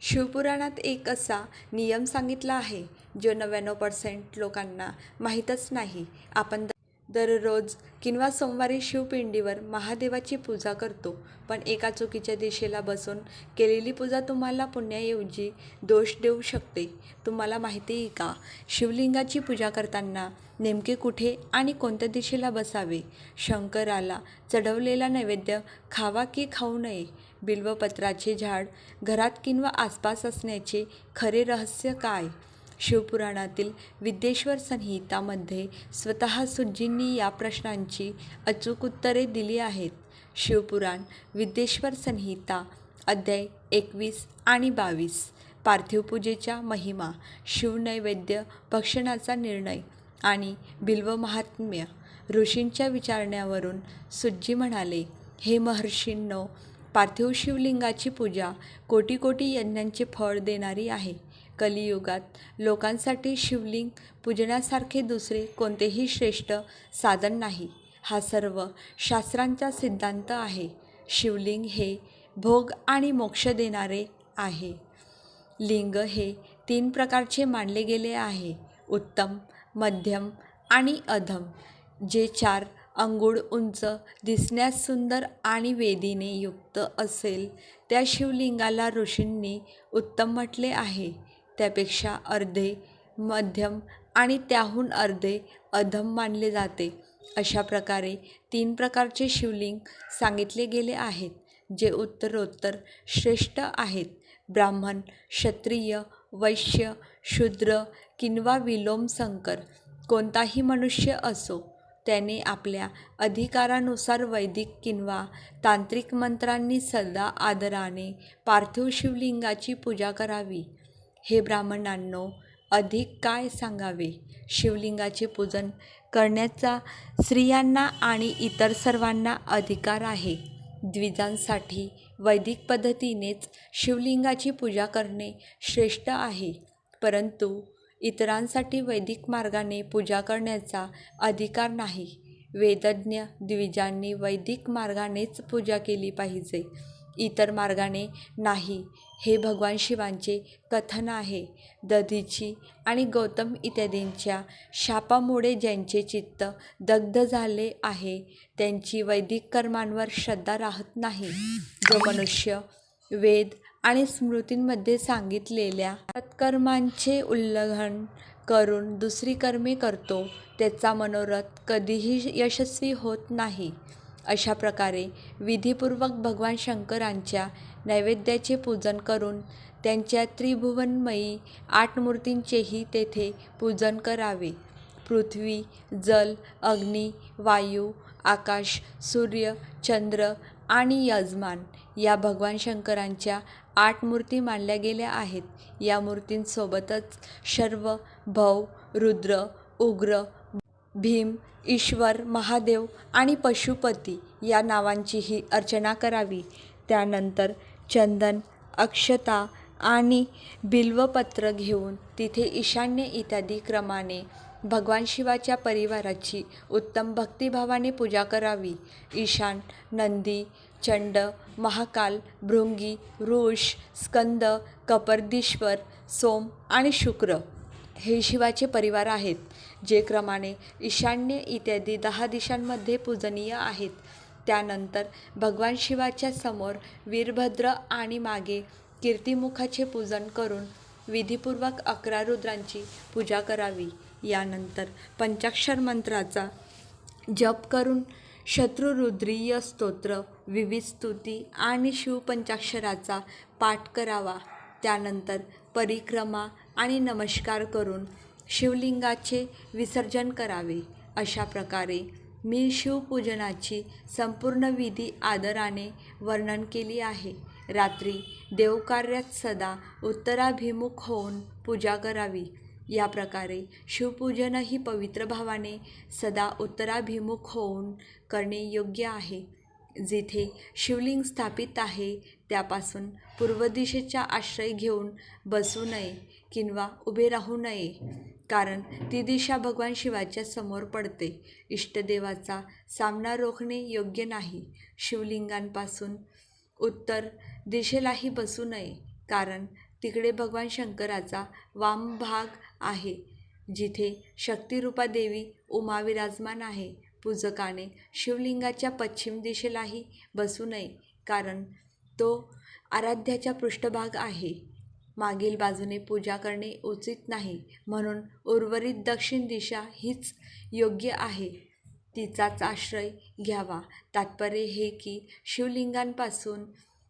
शिवपुराणात एक असा नियम सांगितला आहे जो 99% लोकांना माहीतच नाही. आपण दररोज किंवा सोमवारी शिवपिंडीवर महादेवाची पूजा करतो, पण एका चुकीच्या दिशेला बसून केलेली पूजा तुम्हाला पुण्याऐवजी दोष देऊ शकते. तुम्हाला माहिती आहे का, शिवलिंगाची पूजा करताना नेमके कुठे आणि कोणत्या दिशेला बसावे? शंकराला चढवलेला नैवेद्य खावा की खाऊ नये? बिल्वपत्राचे झाड घरात किंवा आसपास असण्याचे खरे रहस्य काय? शिवपुराणातील विद्येश्वर संहितामध्ये स्वतः सुज्जींनी या प्रश्नांची अचूक उत्तरे दिली आहेत. शिवपुराण विद्येश्वर संहिता अध्याय 21 आणि 22. पार्थिव पूजेच्या महिमा, शिवनैवेद्य भक्षणाचा निर्णय आणि बिल्व महात्म्य. ऋषींच्या विचारण्यावरून सुज्जी म्हणाले, हे महर्षींनो, पार्थिव शिवलिंगाची पूजा कोटी कोटी यज्ञांचे फळ देणारी आहे. कलियुगात लोकांसाठी शिवलिंग पूजनासारखे दुसरे कोणतेही श्रेष्ठ साधन नाही, हा सर्व शास्त्रांचा सिद्धांत आहे. शिवलिंग हे भोग आणि मोक्ष देणारे आहे. लिंग हे 3 प्रकारचे मानले गेले आहे, उत्तम, मध्यम आणि अधम. जे 4 अंगुळ उंच, दिसण्यास सुंदर आणि वेदीने युक्त असेल त्या शिवलिंगाला ऋषींनी उत्तम म्हटले आहे. त्यापेक्षा अर्धे मध्यम आणि त्याहून अर्धे अधम मानले जाते. अशा प्रकारे 3 प्रकारचे शिवलिंग सांगितले गेले आहेत, जे उत्तरोत्तर श्रेष्ठ आहेत. ब्राह्मण, क्षत्रिय, वैश्य, शूद्र किंवा विलोमशंकर कोणताही मनुष्य असो, त्याने आपल्या अधिकारानुसार वैदिक किंवा तांत्रिक मंत्रांनी सदा आदराने पार्थिव शिवलिंगाची पूजा करावी. हे ब्राह्मणांनो, अधिक काय सांगावे? शिवलिंगाचे पूजन करण्याचा स्त्रियांना आणि इतर सर्वांना अधिकार आहे. द्विजांसाठी वैदिक पद्धतीनेच शिवलिंगाची पूजा करणे श्रेष्ठ आहे, परंतु इतरांसाठी वैदिक मार्गाने पूजा करण्याचा अधिकार नाही. वेदज्ञ द्विजांनी वैदिक मार्गानेच पूजा केली पाहिजे, इतर मार्गाने नाही, हे भगवान शिवांचे कथन आहे. दधीची आणि गौतम इत्यादींच्या शापामुळे ज्यांचे चित्त दग्ध झाले आहे, त्यांची वैदिक कर्मांवर श्रद्धा राहत नाही. जो मनुष्य वेद आणि स्मृतींमध्ये सांगितलेल्या सत्कर्मांचे उल्लंघन करून दुसरी कर्मे करतो, त्याचा मनोरथ कधीही यशस्वी होत नाही. अशा प्रकारे विधिपूर्वक भगवान शंकरांच्या नैवेद्याचे पूजन करून त्यांच्या त्रिभुवनमयी 8 मूर्तींचेही तेथे पूजन करावे. पृथ्वी, जल, अग्नी, वायू, आकाश, सूर्य, चंद्र आणि यजमान या भगवान शंकरांच्या 8 मूर्ती मानल्या गेल्या आहेत. या मूर्तींसोबतच शर्व, भव, रुद्र, उग्र, भीम, ईश्वर, महादेव आणि पशुपती या नावांचीही अर्चना करावी. त्यानंतर चंदन, अक्षता आणि बिल्वपत्र घेऊन तिथे ईशान्य इत्यादी क्रमाने भगवान शिवाच्या परिवाराची उत्तम भक्तिभावाने पूजा करावी. ईशान, नंदी, चंड, महाकाल, भृंगी, वृष, स्कंद, कपर्दीश्वर, सोम आणि शुक्र हे शिवाचे परिवार आहेत, जे क्रमाने ईशान्य इत्यादी 10 दिशांमध्ये पूजनीय आहेत. त्यानंतर भगवान शिवाच्या समोर वीरभद्र आणि मागे कीर्तिमुखाचे पूजन करून विधिपूर्वक 11 रुद्रांची पूजा करावी. यानंतर पंचाक्षर मंत्राचा जप करून शत्रुरुद्रीय स्तोत्र, विविध स्तुती आणि शिवपंचाक्षराचा पाठ करावा. त्यानंतर परिक्रमा आणि नमस्कार करून शिवलिंगाचे विसर्जन करावे. अशा प्रकारे मी शिवपूजनाची संपूर्ण विधी आदराने वर्णन केली आहे. रात्री देवकार्यात सदा उत्तराभिमुख होऊन पूजा करावी. या प्रकारे शिवपूजनही पवित्र भावाने सदा उत्तराभिमुख होऊन करणे योग्य आहे. जिथे शिवलिंग स्थापित आहे त्यापासून पूर्व दिशेचा आश्रय घेऊन बसू नये किंवा उभे राहू नये, कारण ती दिशा भगवान शिवाच्या समोर पडते. इष्टदेवाचा सामना रोखणे योग्य नाही. शिवलिंगांपासून उत्तर दिशेलाही बसू नये, कारण तिकडे भगवान शंकराचा वामभाग आहे, जिथे शक्तिरूपा देवी उमा विराजमान आहे. पूजकाने शिवलिंगाच्या पश्चिम दिशेलाही बसू नये, कारण तो आराध्याचा पृष्ठभाग आहे. मागील बाजूने पूजा करणे उचित नाही, म्हणून उर्वरित दक्षिण दिशा हीच योग्य आहे. तिचाच आश्रय घ्यावा. तात्पर्य हे की शिवलिंगांपासून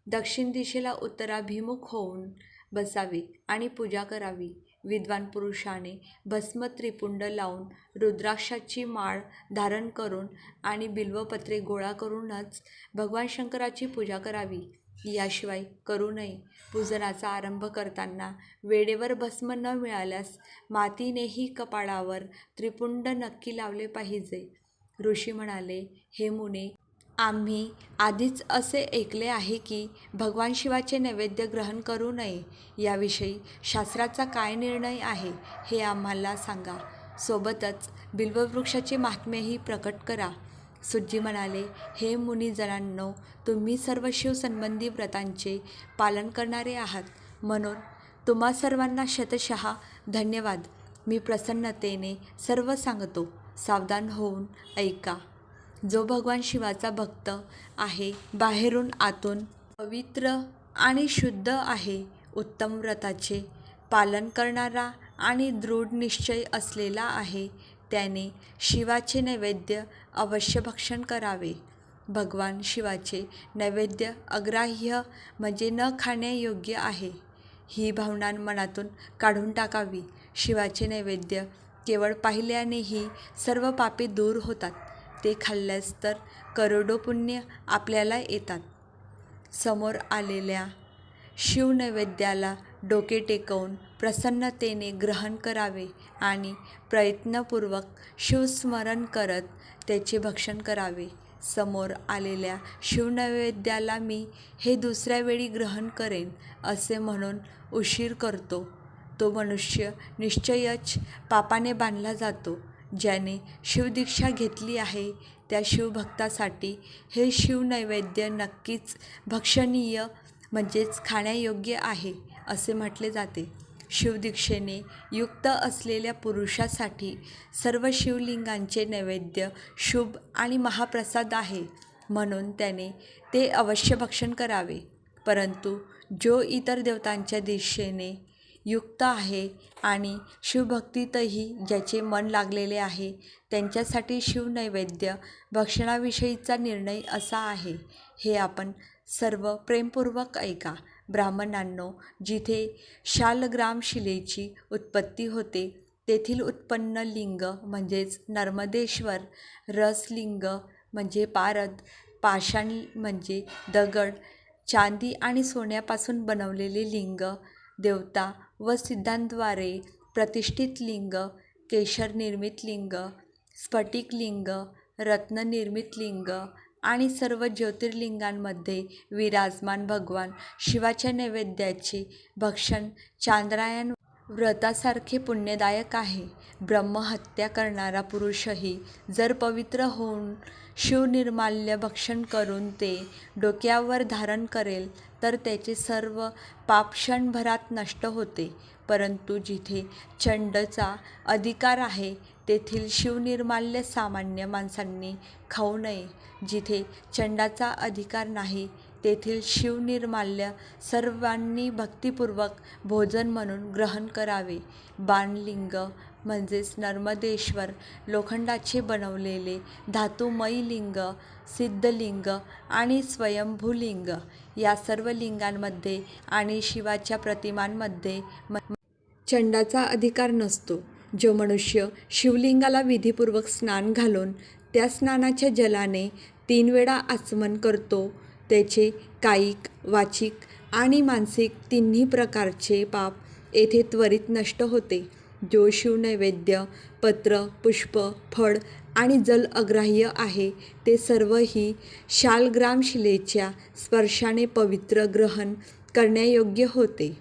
दक्षिण दिशेला उत्तराभिमुख होऊन बसावे आणि पूजा करावी. विद्वान पुरुषाने भस्म त्रिपुंड लावून, रुद्राक्षाची माळ धारण करून आणि बिल्वपत्रे गोळा करूनच भगवान शंकराची पूजा करावी. याशिवाय करू नये. पूजनाचा आरंभ करताना वेळेवर भस्म न मिळाल्यास मातीनेही कपाळावर त्रिपुंड नक्की लावले पाहिजे. ऋषी म्हणाले, हे मुने, आम्ही आधीच असे ऐकले आहे की भगवान शिवाचे नैवेद्य ग्रहण करू नये. याविषयी शास्त्राचा काय निर्णय आहे हे आम्हाला सांगा. सोबतच बिल्ववृक्षाचे महात्म्यही प्रकट करा. सुज्जी म्हणाले, हे मुनिजनांनो, तुम्ही सर्व शिवसंबंधी व्रतांचे पालन करणारे आहात, म्हणून तुम्हा सर्वांना शतशः धन्यवाद. मी प्रसन्नतेने सर्व सांगतो. सावधान होऊन ऐका. जो भगवान शिवाचा भक्त आहे, बाहेरून आतून पवित्र आणि शुद्ध आहे, उत्तम व्रताचे पालन करणारा आणि दृढ निश्चय असलेला आहे, त्याने शिवाचे नैवेद्य अवश्य भक्षण करावे. भगवान शिवाचे नैवेद्य अग्राह्य म्हणजे न खाण्यायोग्य आहे, ही भावना मनातून काढून टाकावी. शिवाचे नैवेद्य केवळ पाहिल्यानेही सर्व पापे दूर होतात. ते खाल्ल्यास तर करोडो पुण्य आपल्याला येतात. समोर आलेल्या शिवनैवेद्याला डोके टेकवून प्रसन्नतेने ग्रहण करावे आणि प्रयत्नपूर्वक शिवस्मरण करत त्याचे भक्षण करावे. समोर आलेल्या शिवनैवेद्याला मी हे दुसऱ्या वेळी ग्रहण करेन असे म्हणून उशीर करतो, तो मनुष्य निश्चयच पापाने बांधला जातो. ज्याने शिवदीक्षा घेतली आहे त्या शिवभक्तासाठी हे शिवनैवेद्य नक्कीच भक्षणीय म्हणजेच खाण्यायोग्य आहे असे म्हटले जाते. शिवदीक्षेने युक्त असलेल्या पुरुषासाठी सर्व शिवलिंगांचे नैवेद्य शुभ आणि महाप्रसाद आहे, म्हणून त्याने ते अवश्य भक्षण करावे. परंतु जो इतर देवतांच्या दिशेने युक्त आहे आणि शिवभक्तीतही ज्याचे मन लागलेले आहे, त्यांच्यासाठी शिवनैवेद्य भक्षणाविषयीचा निर्णय असा आहे. हे आपण सर्व प्रेमपूर्वक ऐका. ब्राह्मणांनो, जिथे शालग्राम शिलेची उत्पत्ती होते, तेथील उत्पन्न लिंग म्हणजेच नर्मदेश्वर, रसलिंग म्हणजे पारद, पाषाण म्हणजे दगड, चांदी आणि सोन्यापासून बनवलेले लिंग, देवता व सिद्धांद्वारे प्रतिष्ठित लिंग, केशर निर्मित लिंग, स्फटिक लिंग, रत्न निर्मित लिंग आणि सर्व ज्योतिर्लिंगांमध्ये विराजमान भगवान शिवाच्या नैवेद्याचे भक्षण चांद्रायण व्रतासारखे पुण्यदायक आहे. ब्रह्महत्या करणारा पुरुषही जर पवित्र होऊन शिवनिर्माल्य भक्षण करून ते डोक्यावर धारण करेल तर त्याचे सर्व पाप क्षणभरात नष्ट होते. परंतु जिथे चंडचा अधिकार आहे, तेथील शिवनिर्माल्य सामान्य माणसांनी खाऊ नये. जिथे चंडाचा अधिकार नाही, तेथील शिवनिर्माल्य सर्वांनी भक्तिपूर्वक भोजन म्हणून ग्रहण करावे. बाणलिंग म्हणजेच नर्मदेश्वर, लोखंडाचे बनवलेले धातुमय लिंग, सिद्धलिंग आणि स्वयंभूलिंग या सर्व लिंगांमध्ये आणि शिवाच्या प्रतिमांमध्ये चंडाचा अधिकार नसतो. जो मनुष्य शिवलिंगाला विधीपूर्वक स्नान घालून त्या स्नानाच्या जलाने 3 वेळा आचमन करतो, त्याचे कायिक, वाचिक आणि मानसिक तिन्ही प्रकारचे पाप येथे त्वरित नष्ट होते. जो शिवनैवेद्य पत्र, पुष्प, फळ आणि जल अग्राह्य आहे, ते सर्वही शालग्राम शिलेच्या स्पर्शाने पवित्र ग्रहण करण्यायोग्य होते.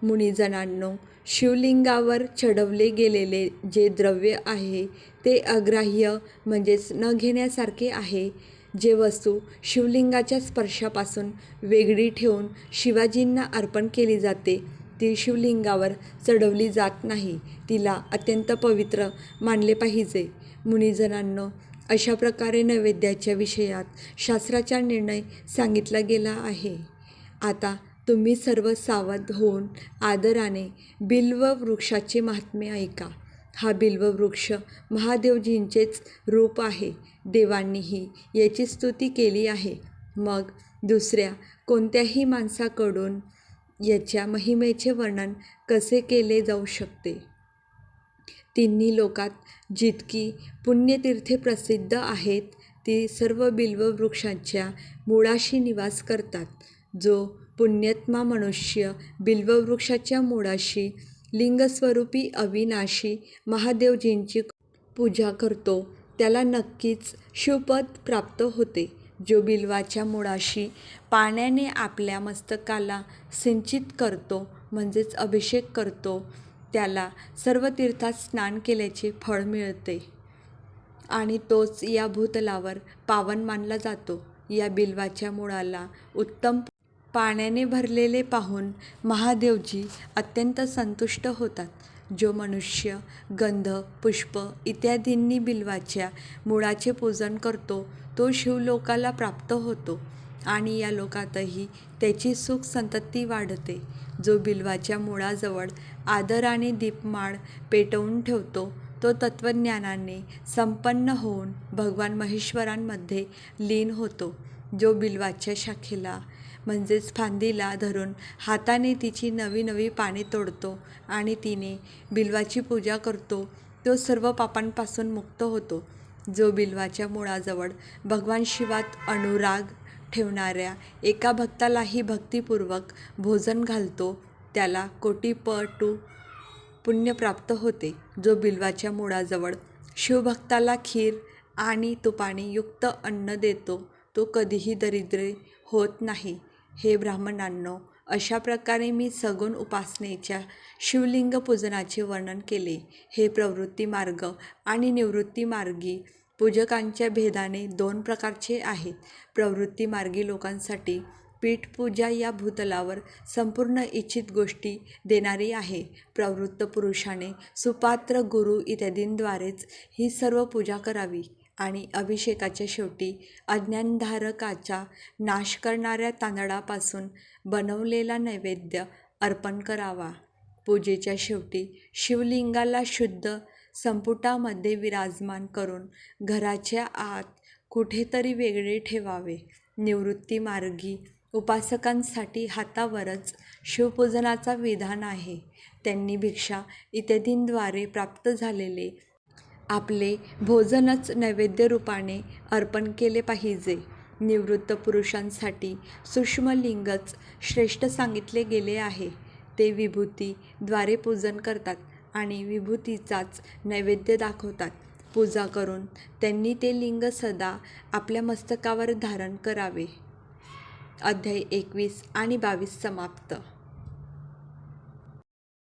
मुनिजनांनो, शिवलिंगावर चढवले गेलेले जे द्रव्य आहे ते अग्राह्य म्हणजेच न घेण्यासारखे आहे. जे वस्तू शिवलिंगाच्या स्पर्शापासून वेगळी ठेवून शिवाजींना अर्पण केली जाते ती शिवलिंगावर चढवली जात नाही. तिला अत्यंत पवित्र मानले पाहिजे. मुनिजनांनो, अशा प्रकारे नैवेद्याच्या विषयात शास्त्राचा निर्णय सांगितला गेला आहे. आता तुम्ही सर्व सावध होऊन आदराने बिल्व वृक्षाचे महात्म्य ऐका. हा बिल्व वृक्ष महादेवजींचेच रूप आहे. देवांनीही याची स्तुती केली आहे. मग दुसऱ्या कोणत्याही माणसाकडून याच्या महिमेचे वर्णन कसे केले जाऊ शकते? तिन्ही लोकात जितकी पुण्यतीर्थे प्रसिद्ध आहेत, ती सर्व बिल्व वृक्षाच्या मुळाशी निवास करतात. जो पुण्यात्मा मनुष्य बिल्व वृक्षाच्या मुळाशी लिंगस्वरूपी अविनाशी महादेवजींची पूजा करतो, त्याला नक्कीच शिवपद प्राप्त होते. जो बिल्वाच्या मुळाशी पाण्याने आपल्या मस्तकाला सिंचित करतो, म्हणजेच अभिषेक करतो, त्याला सर्व तीर्थात स्नान केल्याचे फळ मिळते आणि तोच या भूतलावर पावन मानला जातो. या बिल्वाच्या मुळाला उत्तम पाण्याने भरलेले पाहून महादेवजी अत्यंत संतुष्ट होतात. जो मनुष्य गंध, पुष्प इत्यादींनी बिल्वाच्या मुळाचे पूजन करतो, तो शिवलोकाला प्राप्त होतो आणि या लोकातही त्याची सुख संतती वाढते. जो बिल्वाच्या मुळाजवळ आदराने दीपमाळ पेटवून ठेवतो, तो तत्त्वज्ञानाने संपन्न होऊन भगवान महेश्वरांमध्ये लीन होतो. जो बिल्वाच्या शाखेला म्हणजेच फांदीला धरून हाताने तिची नवी नवी पाने तोडतो आणि तिने बिल्वाची पूजा करतो, तो सर्व पापांपासून मुक्त होतो. जो बिल्वाच्या मुळाजवळ भगवान शिवात अनुराग ठेवणाऱ्या एका भक्तालाही भक्तिपूर्वक भोजन घालतो, त्याला कोटीपटू पुण्य प्राप्त होते. जो बिल्वाच्या मुळाजवळ शिवभक्ताला खीर आणि तुपाने युक्त अन्न देतो, तो कधीही दरिद्री होत नाही. हे ब्राह्मणांनो, अशा प्रकारे मी सगुण उपासनेच्या शिवलिंग पूजनाचे वर्णन केले. हे प्रवृत्ती मार्ग आणि निवृत्ती मार्गी पूजकांच्या भेदाने 2 प्रकारचे आहेत. प्रवृत्ती मार्गी लोकांसाठी पीठपूजा या भूतलावर संपूर्ण इच्छित गोष्टी देणारी आहे. प्रवृत्त पुरुषाने सुपात्र, गुरु इत्यादींद्वारेच ही सर्व पूजा करावी आणि अभिषेकाच्या शेवटी अज्ञानधारकाचा नाश करणाऱ्या तांदळापासून बनवलेला नैवेद्य अर्पण करावा. पूजेच्या शेवटी शिवलिंगाला शुद्ध संपुटामध्ये विराजमान करून घराच्या आत कुठेतरी वेगळे ठेवावे. निवृत्ती मार्गी उपासकांसाठी हातावरच शिवपूजनाचा विधान आहे. त्यांनी भिक्षा इत्यादींद्वारे प्राप्त झालेले आपले भोजनच नैवेद्यरूपाने अर्पण केले पाहिजे. निवृत्त पुरुषांसाठी सूक्ष्म लिंगच श्रेष्ठ सांगितले गेले आहे. ते विभूती द्वारे पूजन करतात आणि विभूतीचाच नैवेद्य दाखवतात. पूजा करून त्यांनी ते लिंग सदा आपल्या मस्तकावर धारण करावे. अध्याय 21 आणि 22 समाप्त.